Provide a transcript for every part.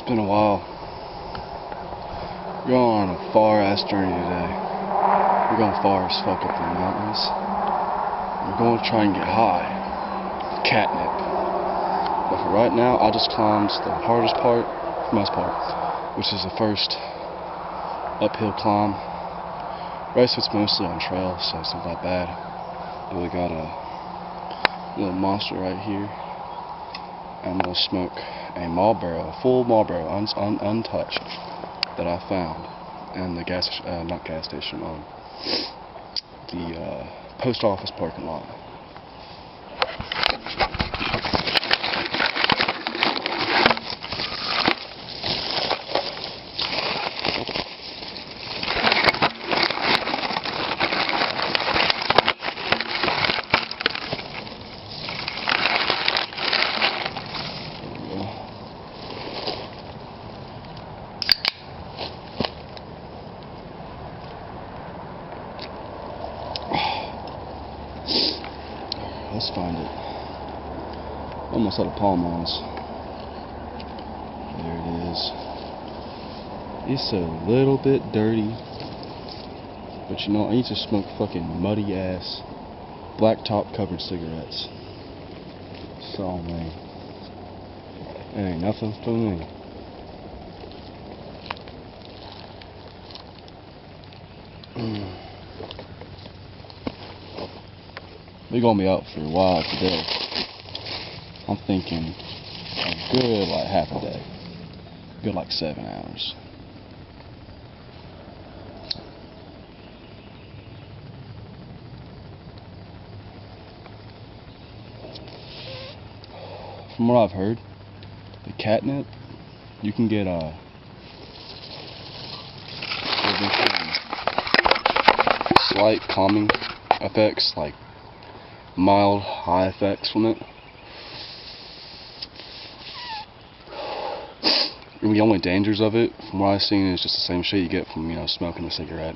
been a while. We're going on a far-ass journey today. We're going far as fuck up in the mountains. We're going to try and get high. Catnip. But for right now, I just climbed the hardest part, for the most part, which is the first uphill climb. The rest of it's mostly on trail, so it's not that bad. But we got a little monster right here. I'm going to smoke a Marlboro, a full Marlboro, untouched, that I found in the not gas station, the post office parking lot. Let's find it. Almost out of palm-ons. There it is. It's a little bit dirty, but you know, I need to smoke fucking muddy ass blacktop covered cigarettes. So man, it ain't nothing for me. We're gonna be out for a while today. I'm thinking a good like half a day. Good like 7 hours. From what I've heard, the catnip, you can get slight calming effects, like mild high effects from it. The only dangers of it, from what I've seen, is just the same shit you get from, you know, smoking a cigarette.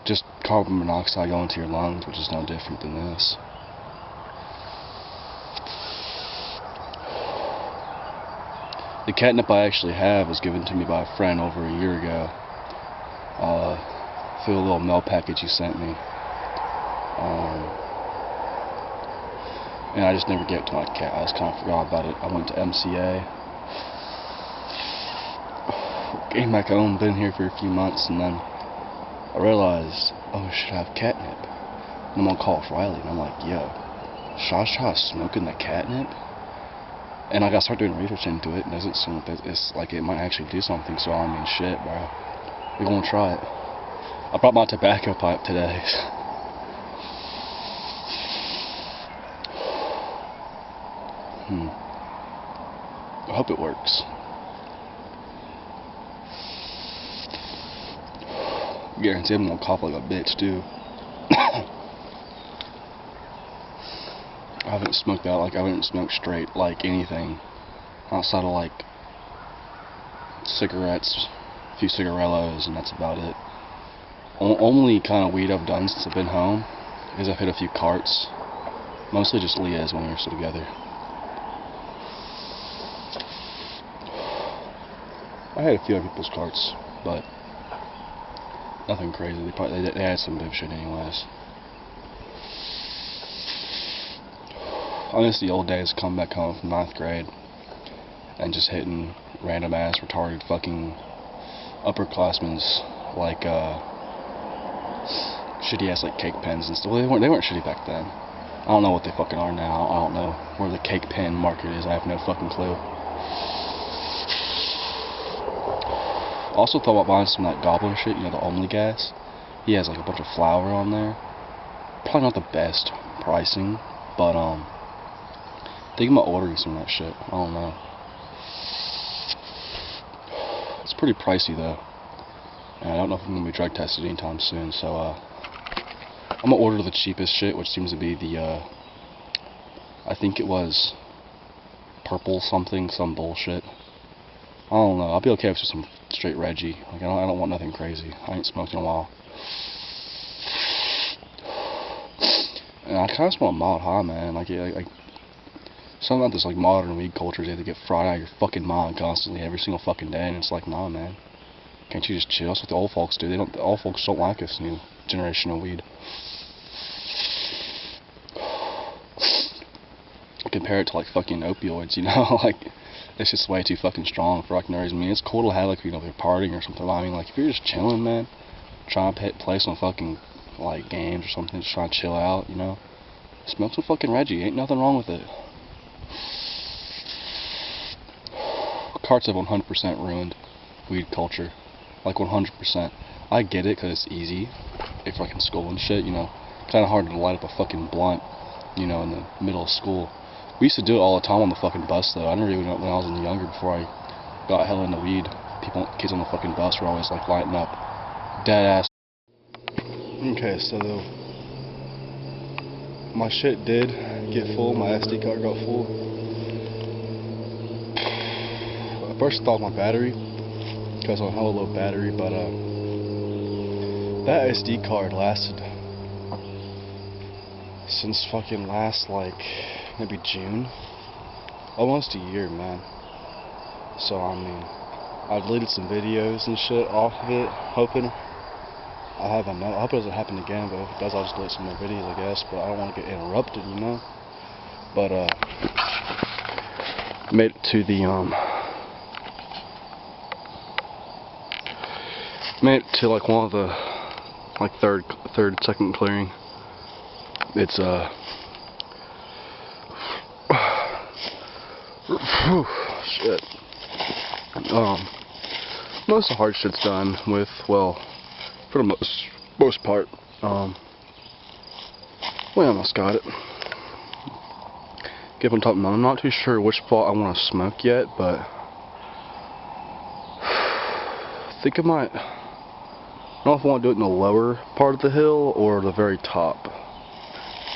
Just carbon monoxide going into your lungs, which is no different than this. The catnip I actually have was given to me by a friend over a year ago. Through a little mail package he sent me. And I just never gave it to my cat. I just kind of forgot about it. I went to MCA. Came back home, been here for a few months, and then I realized, oh, I should have catnip. And I'm gonna call Riley, and I'm like, yo, should I try smoking the catnip? And I started doing research into it, and it's like it might actually do something, so I mean, shit, bro. We're gonna try it. I brought my tobacco pipe today. I hope it works. Guarantee I'm gonna cough like a bitch too. I haven't smoked out, I haven't smoked straight, like anything outside of like cigarettes, a few cigarillos, and that's about it. Only kind of weed I've done since I've been home is I've hit a few carts, mostly just Leah's when we were still together. I had a few other people's carts, but nothing crazy. They had some big shit anyways. I miss the old days, coming back home from 9th grade and just hitting random ass retarded fucking upperclassmen's like shitty ass like cake pens and stuff. Well, they weren't shitty back then. I don't know what they fucking are now. I don't know where the cake pen market is. I have no fucking clue. Also thought about buying some of that goblin shit, you know, the Omni gas. He has like a bunch of flour on there. Probably not the best pricing, but thinking about ordering some of that shit. I don't know. It's pretty pricey though, and I don't know if I'm gonna be drug tested anytime soon. So I'm gonna order the cheapest shit, which seems to be the I think it was purple something, some bullshit. I don't know. I'll be okay with just some straight Reggie. Like I don't want nothing crazy. I ain't smoked in a while. And I kind of just want a mild high, man. Like Something about this like modern weed culture is they get fried out of your fucking mind constantly every single fucking day, and it's like, nah, man. Can't you just chill? That's what the old folks do. The old folks don't like this new generation of weed. Compare it to like fucking opioids, you know? Like, it's just way too fucking strong for like no reason. I mean, it's cool to have like, you know, if you're partying or something. But I mean, like, if you're just chilling, man, trying to play some fucking like games or something, just trying to chill out, you know, smoke some fucking Reggie. Ain't nothing wrong with it. Carts have 100% ruined weed culture. Like 100%. I get it, because it's easy. If like in school and shit, you know, kind of hard to light up a fucking blunt, you know, in the middle of school. We used to do it all the time on the fucking bus, though. I never even, when I was younger, before I got hella into weed, kids on the fucking bus were always like lighting up. Dead ass. Okay, so my shit did get full. My SD card got full. I first thought my battery, because I had a low battery, but that SD card lasted since fucking last, like, maybe June. Almost a year, man. So, I mean, I deleted some videos and shit off of it, hoping I hope it doesn't happen again, but if it does, I'll just delete some more videos, I guess. But I don't want to get interrupted, you know. But made it to the made it to like one of the like second clearing. It's shit. Most of the hard shit's done with, well, for the most part. We almost got it. Give on top of I'm not too sure which spot I want to smoke yet, but I think I might. I don't know if I want to do it in the lower part of the hill or the very top.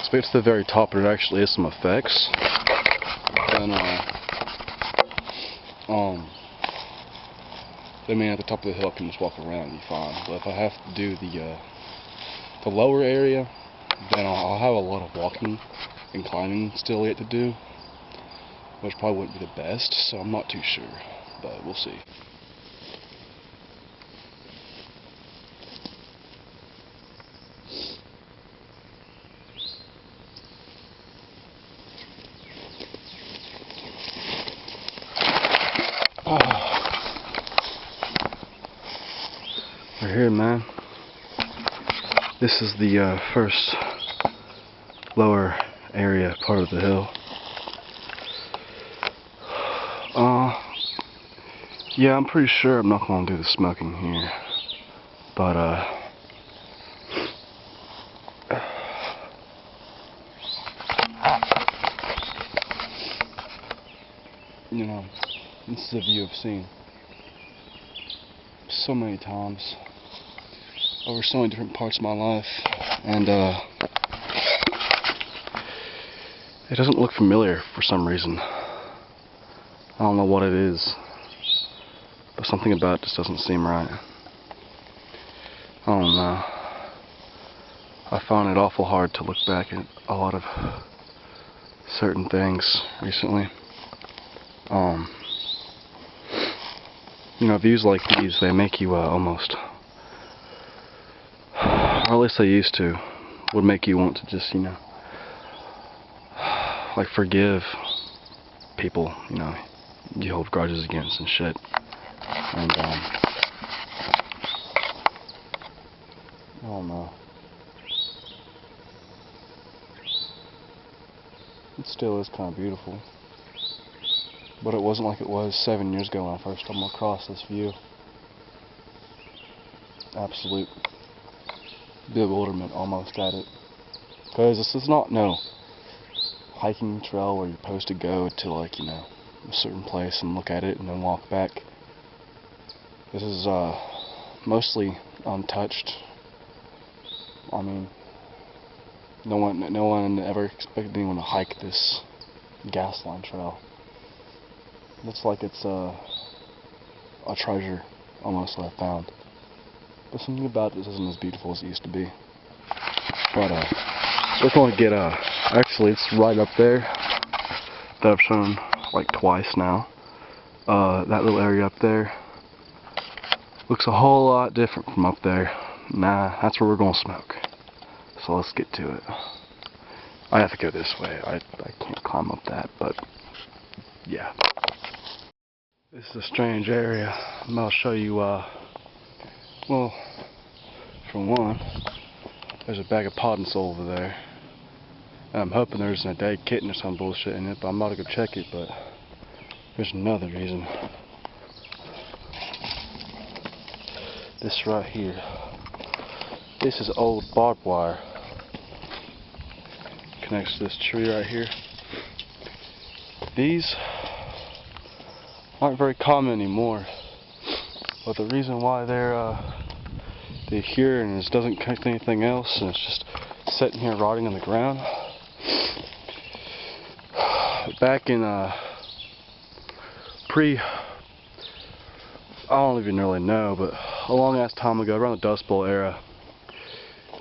If it's the very top and it actually is some effects, then I mean, at the top of the hill I can just walk around and be fine. But if I have to do the lower area, then I'll have a lot of walking and climbing still yet to do, which probably wouldn't be the best, so I'm not too sure, but we'll see. We're here, man. This is the first lower area part of the hill. Yeah, I'm pretty sure I'm not going to do the smoking here, but you know, this is a view I've seen so many times over so many different parts of my life, and it doesn't look familiar for some reason. I don't know what it is, but something about it just doesn't seem right. I don't know. I found it awful hard to look back at a lot of certain things recently. You know, views like these, they make you almost, or at least they used to, would make you want to just, you know, like forgive people, you know, you hold grudges against and shit. And I don't know. It still is kind of beautiful, but it wasn't like it was 7 years ago when I first stumbled across this view. Absolute bewilderment almost at it, because this is not no hiking trail where you're supposed to go to, like, you know, a certain place and look at it and then walk back. This is mostly untouched. I mean, no one ever expected anyone to hike this gas line trail. Looks like it's a treasure almost that I found. But something about this isn't as beautiful as it used to be. But we're going to get actually it's right up there. that I've shown like twice now. That little area up there looks a whole lot different from up there. Nah, that's where we're gonna smoke. So let's get to it. I have to go this way. I can't climb up that, but yeah. This is a strange area. I'll show you, well, for one, there's a bag of pot and soul over there. And I'm hoping there's a dead kitten or some bullshit in it, but I'm about to go check it, but there's another reason. This right here. This is old barbed wire. Connects to this tree right here. These aren't very common anymore, but the reason why they're here and it doesn't connect to anything else and it's just sitting here rotting on the ground. Back in I don't even really know, but a long ass time ago, around the Dust Bowl era,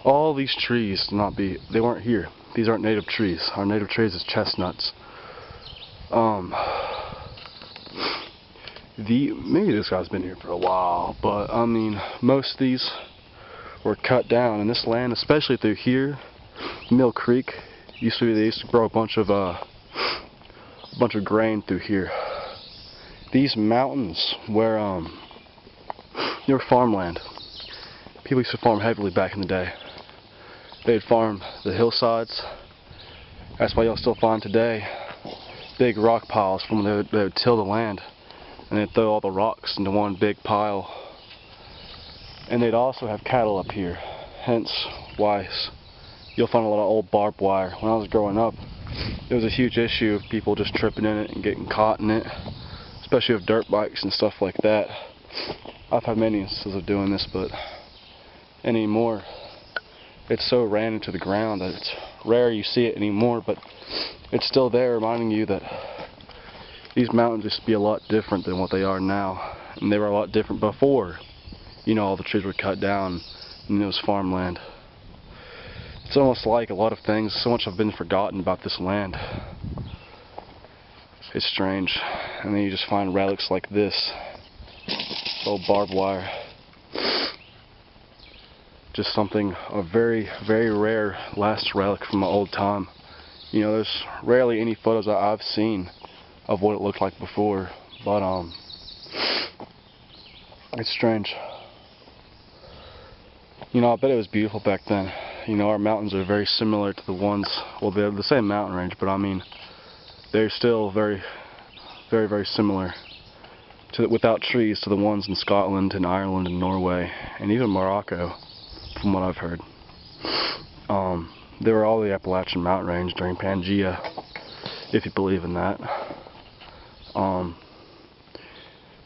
all these trees they weren't here. These aren't native trees. Our native trees is chestnuts. Maybe this guy's been here for a while, but I mean, most of these were cut down, and this land, especially through here, Mill Creek, they used to grow a bunch of grain through here. These mountains were they were farmland. People used to farm heavily back in the day. They'd farm the hillsides. That's why you'll still find today big rock piles from when they would till the land, and they'd throw all the rocks into one big pile. And they'd also have cattle up here, hence why you'll find a lot of old barbed wire. When I was growing up, it was a huge issue of people just tripping in it and getting caught in it, especially with dirt bikes and stuff like that. I've had many instances of doing this, but anymore it's so ran into the ground that it's rare you see it anymore, but it's still there, reminding you that these mountains used to be a lot different than what they are now, and they were a lot different before, you know, all the trees were cut down and it was farmland. It's almost like a lot of things, so much have been forgotten about this land. It's strange. And then you just find relics like this. Old barbed wire. Just something, a very, very rare last relic from an old time. You know, there's rarely any photos that I've seen of what it looked like before, but it's strange. You know, I bet it was beautiful back then. You know, our mountains are very similar to the ones, well, they're the same mountain range, but I mean, they're still very, very, very similar to, without trees, to the ones in Scotland and Ireland and Norway and even Morocco, from what I've heard. They were all the Appalachian mountain range during Pangea, if you believe in that.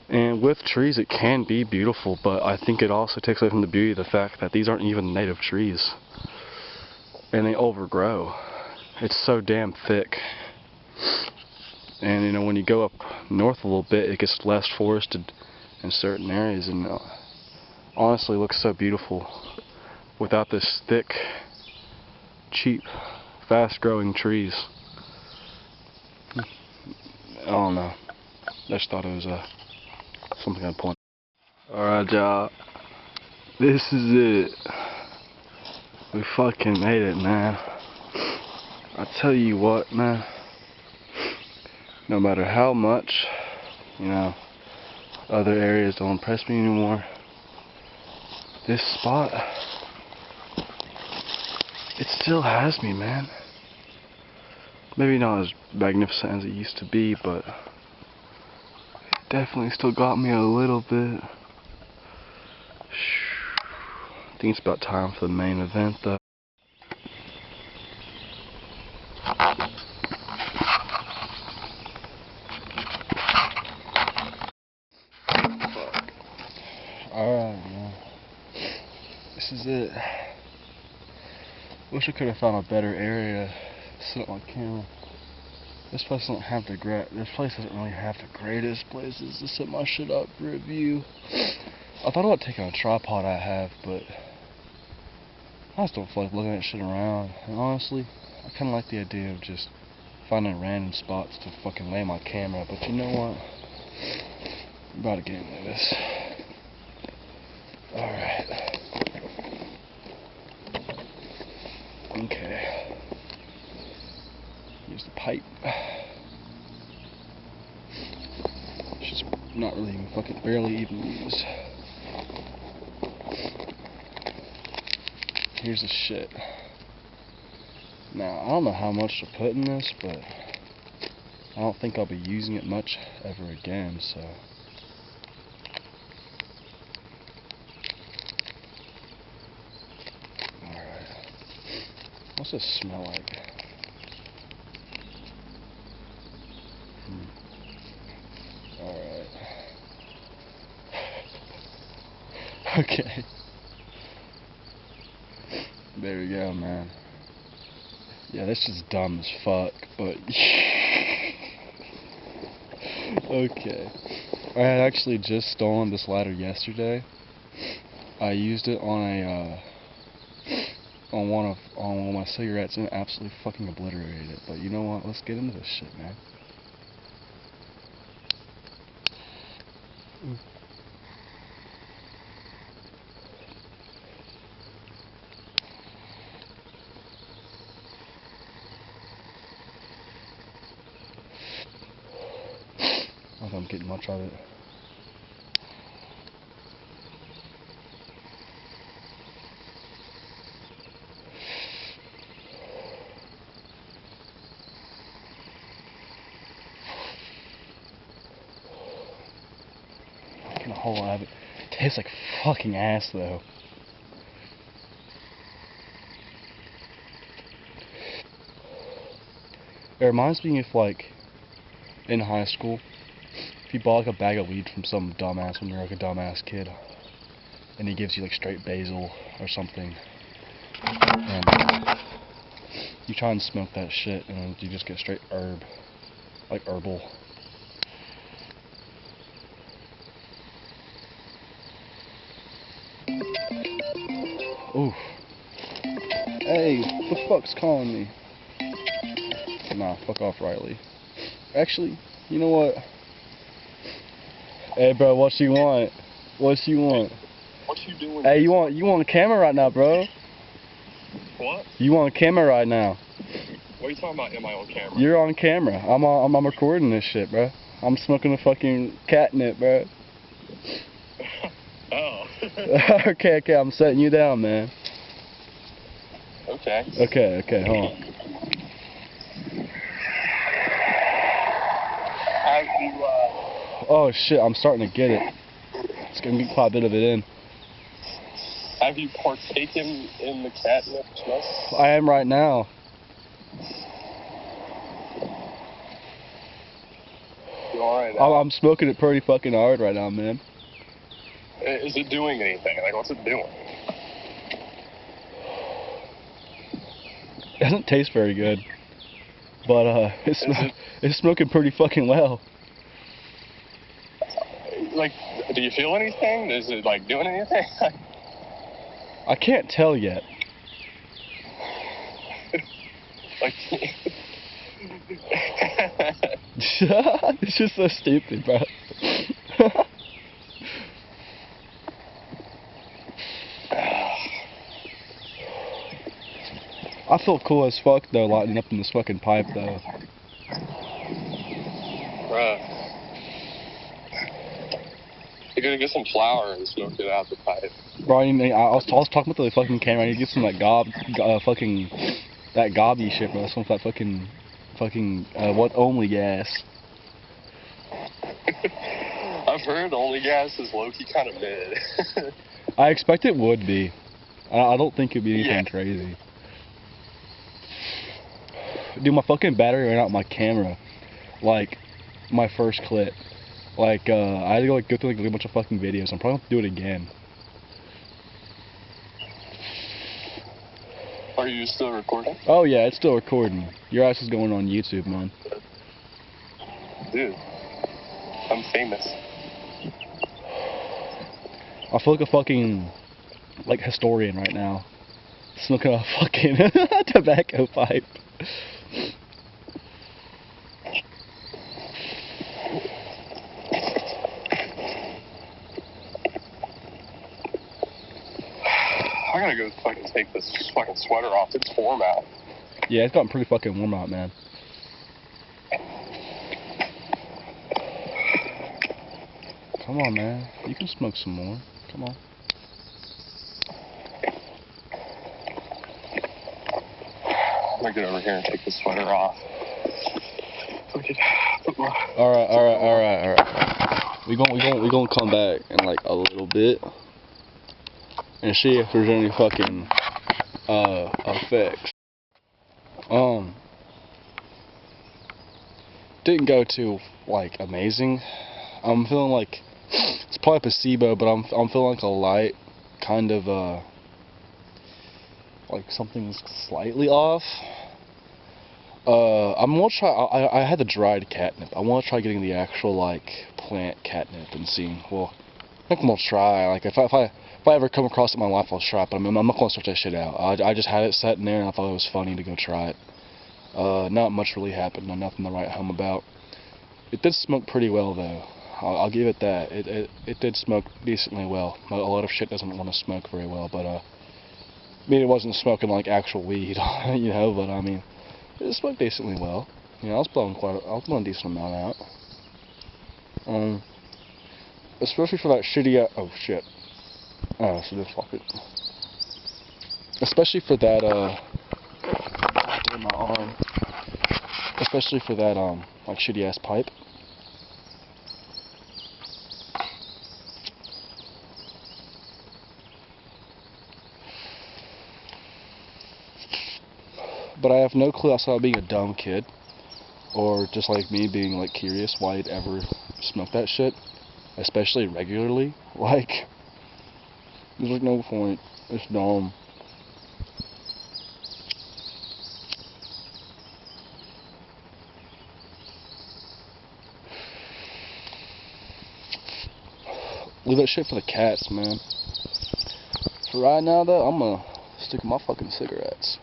And with trees it can be beautiful, but I think it also takes away from the beauty of the fact that these aren't even native trees. And they overgrow. It's so damn thick. And you know, when you go up north a little bit, it gets less forested in certain areas, and honestly looks so beautiful without this thick, cheap, fast growing trees. I don't know. I just thought it was something I'd point. Alright, y'all. This is it. We fucking made it, man. I tell you what, man. No matter how much, you know, other areas don't impress me anymore, this spot, it still has me, man. Maybe not as magnificent as it used to be, but it definitely still got me a little bit. I think it's about time for the main event, though. Alright, man. This is it. Wish I could have found a better area to set up my camera. This place doesn't have the really have the greatest places to set my shit up for review. I thought about taking a tripod I have, but I just don't feel like looking at shit around. And honestly, I kinda like the idea of just finding random spots to fucking lay my camera, but you know what? I'm about to get into this. Alright. Okay. Here's the pipe. She's not really even fucking barely even used. Here's the shit. Now, I don't know how much to put in this, but I don't think I'll be using it much ever again, so. Alright. What's this smell like? Alright. Okay. There we go, man. Yeah, this is dumb as fuck, but okay. I had actually just stolen this lighter yesterday. I used it on a on one of my cigarettes and absolutely fucking obliterated it. But you know what? Let's get into this shit, man. I don't think I'm getting much of it. Getting a whole lot of it. Tastes like fucking ass though. It reminds me of like in high school, if you bought like a bag of weed from some dumbass when you're like a dumbass kid, and he gives you like straight basil or something, and you try and smoke that shit, and you just get straight herb, like herbal. Oof. Hey, what the fuck's calling me? Nah, fuck off, Riley. Actually, you know what? Hey, bro, what you want? What you want? What you doing? Hey, you want camera right now, bro? What? You on camera right now? What are you talking about? Am I on camera? You're on camera. I'm recording this shit, bro. I'm smoking a fucking catnip, bro. Oh. okay, I'm setting you down, man. Okay. Okay, hold on. Have you, Oh shit, I'm starting to get it. It's gonna be quite a bit of it in. have you partaken in the catnip smoke? I am right now. You are right now? I'm smoking it pretty fucking hard right now, man. Is it doing anything? Like, what's it doing? It doesn't taste very good. But it's smoking pretty fucking well. Like, do you feel anything? Is it, like, doing anything? I can't tell yet. Like... It's just so stupid, bro. I feel cool as fuck though, lighting up in this fucking pipe though. Bruh. You're gonna get some flour and smoke it out the pipe. Bro, I was talking about the fucking camera. I need to get some like fucking that gobby shit, bro. Some of that fucking what only gas. I've heard only gas is low-key kind of mid. I expect it would be. I don't think it'd be anything crazy. Dude, my fucking battery ran out on my camera. Like, my first clip. Like, I had to go through like a bunch of fucking videos. I'm probably gonna do it again. Are you still recording? Oh yeah, it's still recording. Your ass is going on YouTube, man. Dude, I'm famous. I feel like a fucking, like, historian right now. Smoking a fucking tobacco pipe. go fucking take this fucking sweater off. It's warm out. Yeah, it's gotten pretty fucking warm out, man. Come on, man. You can smoke some more. Come on. I'm gonna get over here and take the sweater off. Alright. We gonna come back in like a little bit and see if there's any fucking effects. Didn't go too like amazing. I'm feeling like it's probably placebo, but I'm feeling like a light kind of like something's slightly off. I'm gonna try. I had the dried catnip. I want to try getting the actual like plant catnip and seeing. Well, I think I'm gonna try. Like if I ever come across it in my life, I'll try it. But I'm not gonna search that shit out. I just had it sitting there, and I thought it was funny to go try it. Not much really happened. Nothing to write home about. It did smoke pretty well though. I'll give it that. It did smoke decently well. A lot of shit doesn't want to smoke very well, but I mean it wasn't smoking like actual weed, you know. But I mean. It smoked decently well. You know, I was blowing a decent amount out. Especially for that shitty. Oh shit. Oh, so just fuck it. Especially for that. My arm. Especially for that like shitty ass pipe. But I have no clue outside of being a dumb kid, or just like me being like curious why I'd ever smoke that shit, especially regularly. Like, there's like no point. It's dumb. Leave that shit for the cats, man. For right now, though, I'm gonna stick with my fucking cigarettes.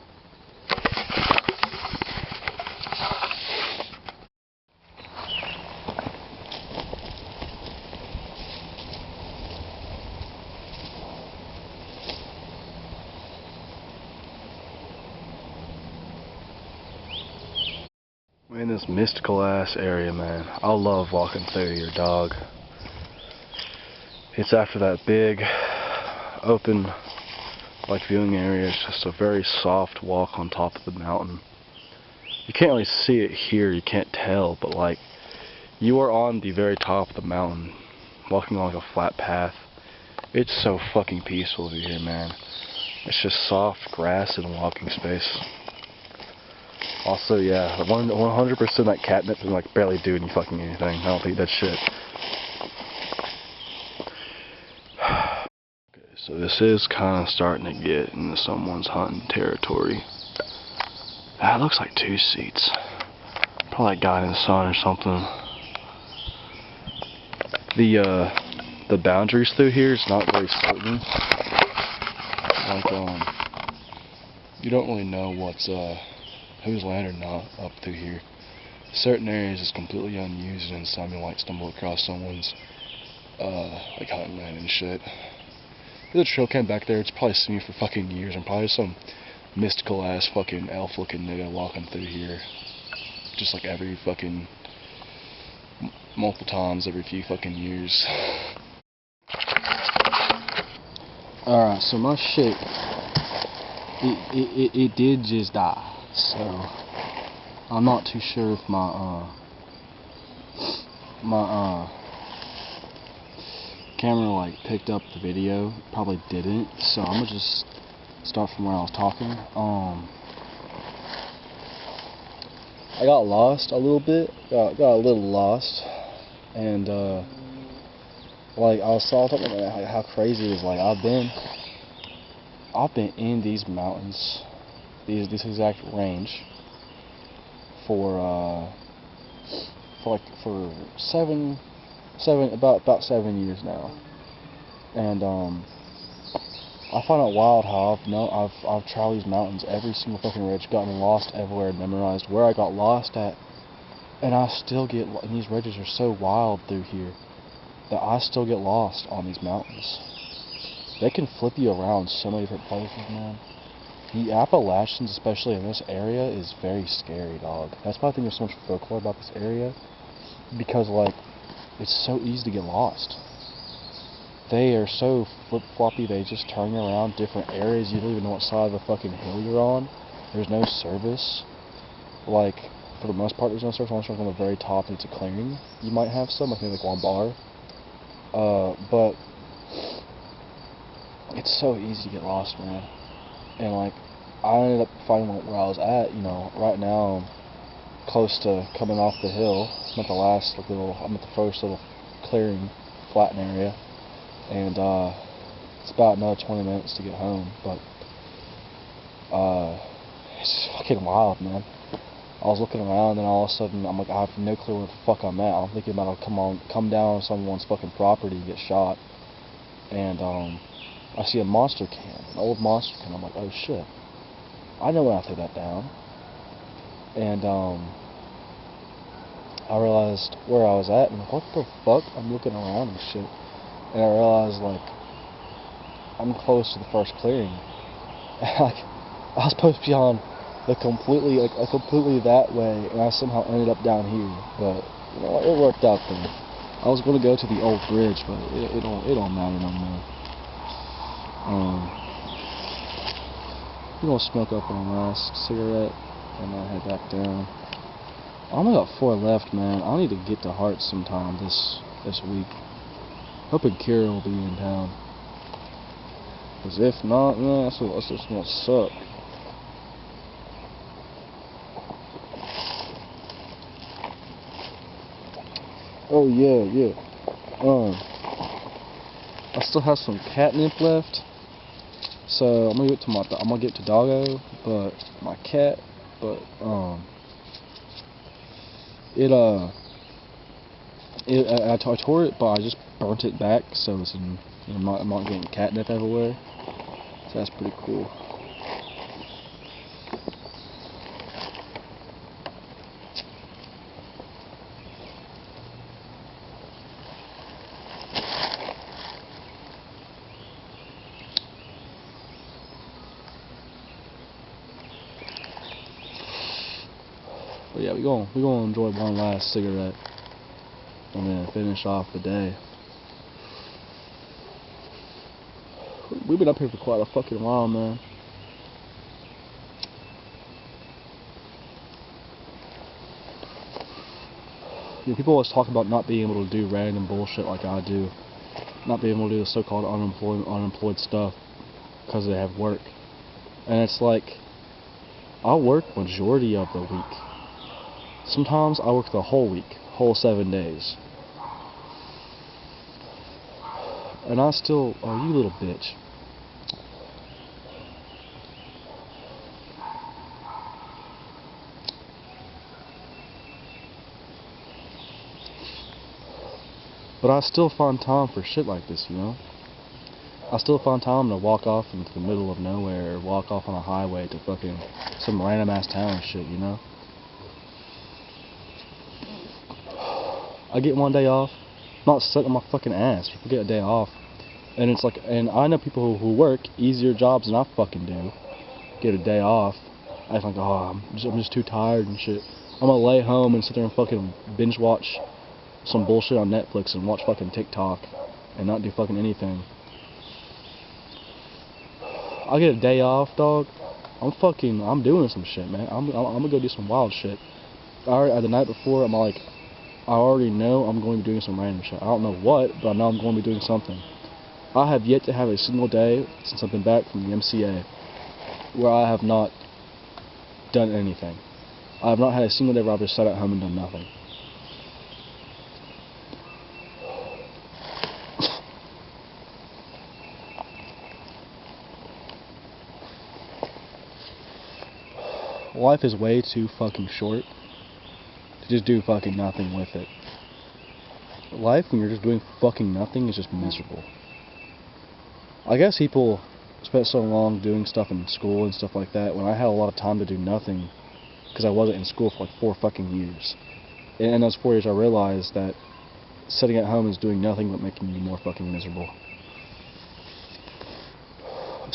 We're in this mystical ass area, man. I love walking through here, dog. It's after that big, open, like viewing area. It's just a very soft walk on top of the mountain. You can't really see it here, you can't tell, but like, you are on the very top of the mountain, walking along a flat path. It's so fucking peaceful over here, man. It's just soft grass and walking space. Also, yeah, 100% that catnip can like barely do any fucking anything. I don't think that shit. Okay, so this is kind of starting to get into someone's hunting territory. That looks like 2 seats. Probably a guy in the sun or something. The boundaries through here is not very certain. Like you don't really know what's whose land or not up through here. Certain areas is completely unused, and some you might stumble across someone's like hunting land and shit. There's a trail camp back there. It's probably seen me for fucking years, and probably some mystical ass fucking elf looking nigga walking through here, just like every fucking multiple times every few fucking years. Alright, so my shit, it did just die, so I'm not too sure if my camera like picked up the video. Probably didn't, so I'm gonna just start from where I was talking. I got lost a little bit, got a little lost, and like I was talking about like how crazy it is. Like I've been in these mountains, this exact range for about 7 years now, and I find it wild how I've traveled these mountains, every single fucking ridge, gotten lost everywhere, and memorized where I got lost at, and I still get. And these ridges are so wild through here that I still get lost on these mountains. they can flip you around so many different places, man. The Appalachians, especially in this area, is very scary, dog. That's why I think there's so much folklore about this area, because, like, it's so easy to get lost. They are so flip-floppy, they just turn you around different areas. You don't even know what side of the fucking hill you're on. There's no service. Like, for the most part, there's no service. Unless you're on the very top and it's a clearing, you might have some, like maybe like one bar. But it's so easy to get lost, man. And, like, I ended up finding where I was at, you know. Right now, I'm close to coming off the hill. I'm at the last, like, I'm at the first little clearing, flatten area. And it's about another 20 minutes to get home, but it's fucking wild, man. I was looking around, and all of a sudden, I'm like, I have no clue where the fuck I'm at. I'm thinking about come down on someone's fucking property and get shot. And I see a monster can, an old monster can. I'm like, oh shit, I know when I threw that down. And I realized where I was at, and what the fuck? I'm looking around and shit. And I realized, like, I'm close to the first clearing. And, like, I was supposed to be on the completely that way, and I somehow ended up down here. But, you know, it worked out though. I was going to go to the old bridge, but it don't matter no more. We're gonna smoke up on the last cigarette, and then head back down. I only got 4 left, man. I need to get to Heart sometime this week. Hoping Kira will be in town. Cause if not, man, that's just gonna suck. Oh yeah. I still have some catnip left, so I'm gonna get to Doggo, but my cat, but I tore it, but I just burnt it back, so it's I'm not getting catnip everywhere. So that's pretty cool. But yeah, we're gonna enjoy one last cigarette and then finish off the day. We've been up here for quite a fucking while, man. You know, people always talk about not being able to do random bullshit like I do, not being able to do the so-called unemployed stuff because they have work. And it's like, I work majority of the week. Sometimes I work the whole week, whole 7 days. And I still, oh, you little bitch. But I still find time for shit like this, you know? I still find time to walk off into the middle of nowhere, or walk off on a highway to fucking some random ass town and shit, you know? I get one day off, not sitting on my fucking ass. People get a day off. And it's like, and I know people who work easier jobs than I fucking do, get a day off. I think, oh, I'm just too tired and shit. I'm gonna lay home and sit there and fucking binge watch some bullshit on Netflix and watch fucking TikTok and not do fucking anything. I get a day off, dog. I'm doing some shit, man. I'm gonna go do some wild shit. The night before, I'm like, I already know I'm going to be doing some random shit. I don't know what, but I know I'm going to be doing something. I have yet to have a single day since I've been back from the MCA where I have not done anything. I have not had a single day where I've just sat at home and done nothing. Life is way too fucking short to just do fucking nothing with it. Life, when you're just doing fucking nothing, is just miserable. I guess people spent so long doing stuff in school and stuff like that when I had a lot of time to do nothing because I wasn't in school for like 4 fucking years. And in those 4 years I realized that sitting at home is doing nothing but making you more fucking miserable.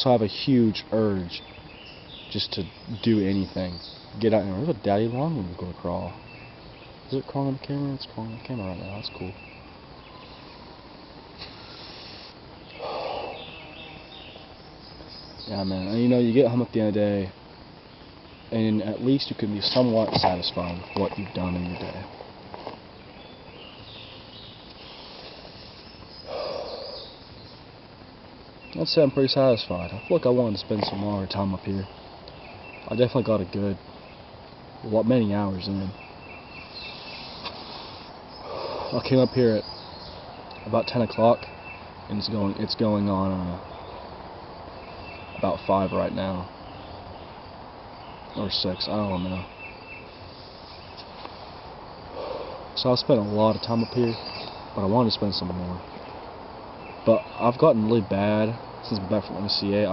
so I have a huge urge just to do anything. Get out here. There's a daddy long one going to crawl. Is it crawling on the camera? It's crawling on the camera right now. That's cool. Yeah, man. And, you know, you get home at the end of the day, and at least you can be somewhat satisfied with what you've done in your day. I'd say I'm pretty satisfied. I feel like I wanted to spend some longer time up here. I definitely got a good, many hours in. I came up here at about 10 o'clock, and it's going on about 5 right now, or 6. I don't know. So I spent a lot of time up here, but I wanted to spend some more. But I've gotten really bad since I'm back from MCA.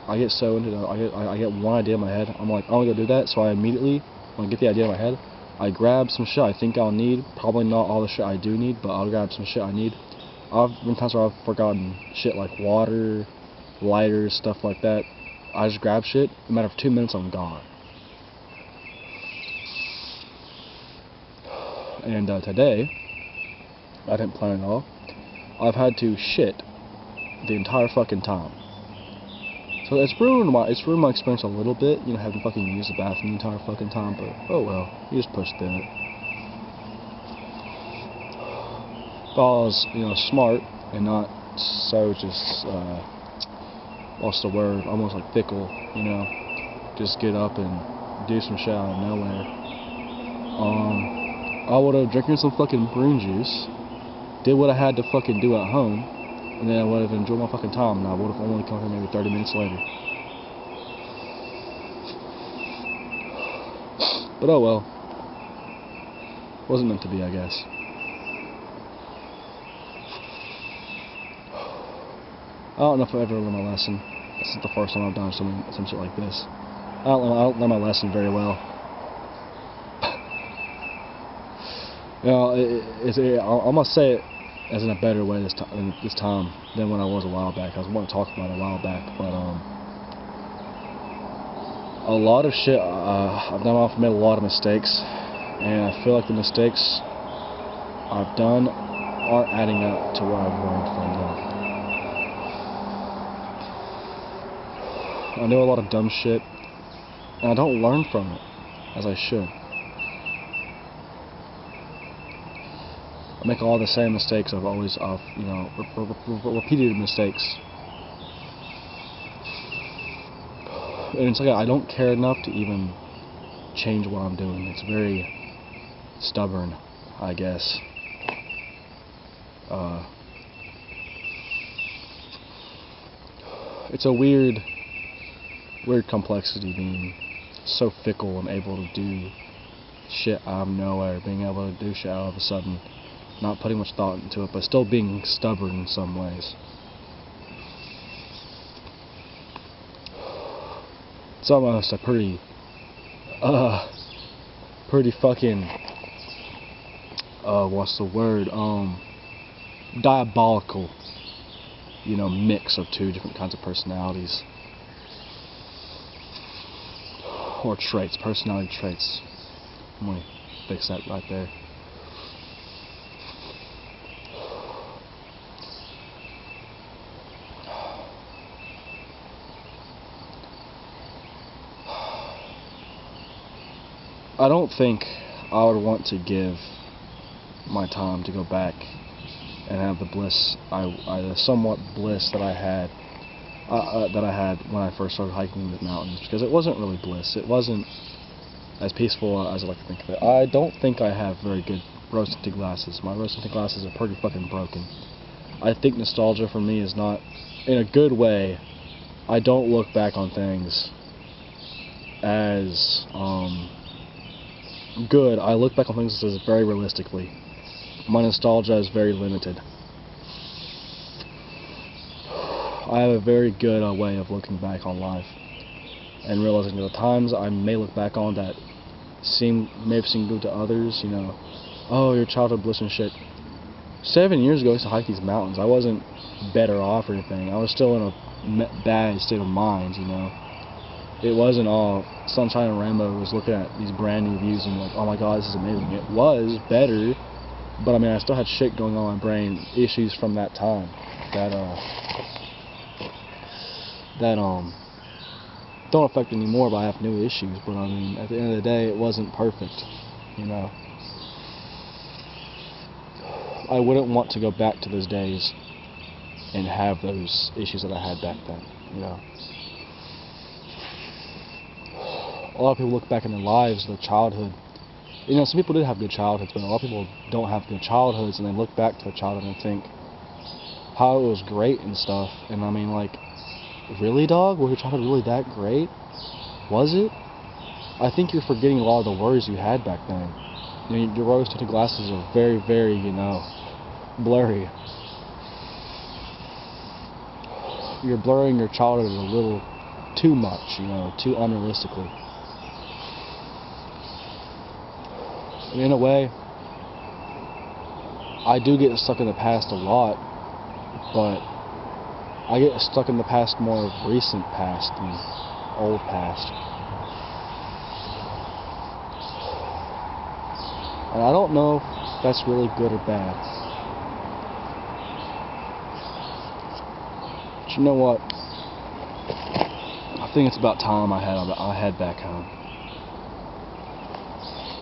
I get so into it. I get one idea in my head. I'm like, I'm gonna go do that. So I immediately, when I get the idea in my head, I grab some shit I think I'll need. Probably not all the shit I do need, but I'll grab some shit I need. I've been times where I've forgotten shit like water, lighters, stuff like that. I just grab shit. In a matter of 2 minutes, I'm gone. And today, I didn't plan at all. I've had to shit the entire fucking time. So it's ruined my experience a little bit, you know, having to fucking use the bathroom the entire fucking time, but oh well, you just push through it. But I was, you know, smart and not so just what's the word, almost like fickle, you know, just get up and do some shit out of nowhere. I would have drinking some fucking prune juice, did what I had to fucking do at home, and then I would have enjoyed my fucking time, and I would have only come here maybe 30 minutes later. But oh well. Wasn't meant to be, I guess. I don't know if I've ever learned my lesson. This is the first time I've done some shit like this. I don't learn my lesson very well. You know, I must say it as in a better way this time than when I was a while back. I was wanting to talk about it a while back, but a lot of shit I've done. I've made a lot of mistakes, and I feel like the mistakes I've done aren't adding up to what I've learned from them. I do a lot of dumb shit, and I don't learn from it as I should. I make all the same mistakes. I've you know, repeated mistakes. And it's like I don't care enough to even change what I'm doing. It's very stubborn, I guess. It's a weird complexity being so fickle and able to do shit out of nowhere, being able to do shit out of a sudden. Not putting much thought into it, but still being stubborn in some ways. It's almost a pretty fucking, what's the word, diabolical, you know, mix of two different kinds of personalities. Or traits, personality traits. I'm gonna fix that right there. I don't think I would want to give my time to go back and have the bliss, the somewhat bliss that I had when I first started hiking the mountains, because it wasn't really bliss. It wasn't as peaceful as I like to think of it. I don't think I have very good rose-tinted glasses. My rose-tinted glasses are pretty fucking broken. I think nostalgia for me is not, in a good way, I don't look back on things as good. I look back on things as very realistically. My nostalgia is very limited. I have a very good way of looking back on life and realizing that the times I may look back on that may have seemed good to others, you know, oh, your childhood bliss and shit. 7 years ago I used to hike these mountains. I wasn't better off or anything. I was still in a bad state of mind, you know. It wasn't all sunshine and rainbow. Was looking at these brand new views and like, oh my god, this is amazing. It was better, but I mean, I still had shit going on in my brain, issues from that time that don't affect me anymore, but I have new issues. But I mean, at the end of the day, it wasn't perfect, you know. I wouldn't want to go back to those days and have those issues that I had back then, you know. A lot of people look back in their lives, their childhood. You know, some people did have good childhoods, but a lot of people don't have good childhoods, and they look back to their childhood and think how it was great and stuff. And I mean, like, really, dog? Was your childhood really that great? Was it? I think you're forgetting a lot of the worries you had back then. You know, your rose-tinted glasses are very, very, you know, blurry. You're blurring your childhood a little too much, you know, too unrealistically. And in a way, I do get stuck in the past a lot, but I get stuck in the past more of recent past than old past. And I don't know if that's really good or bad. But you know what? I think it's about time I head back home.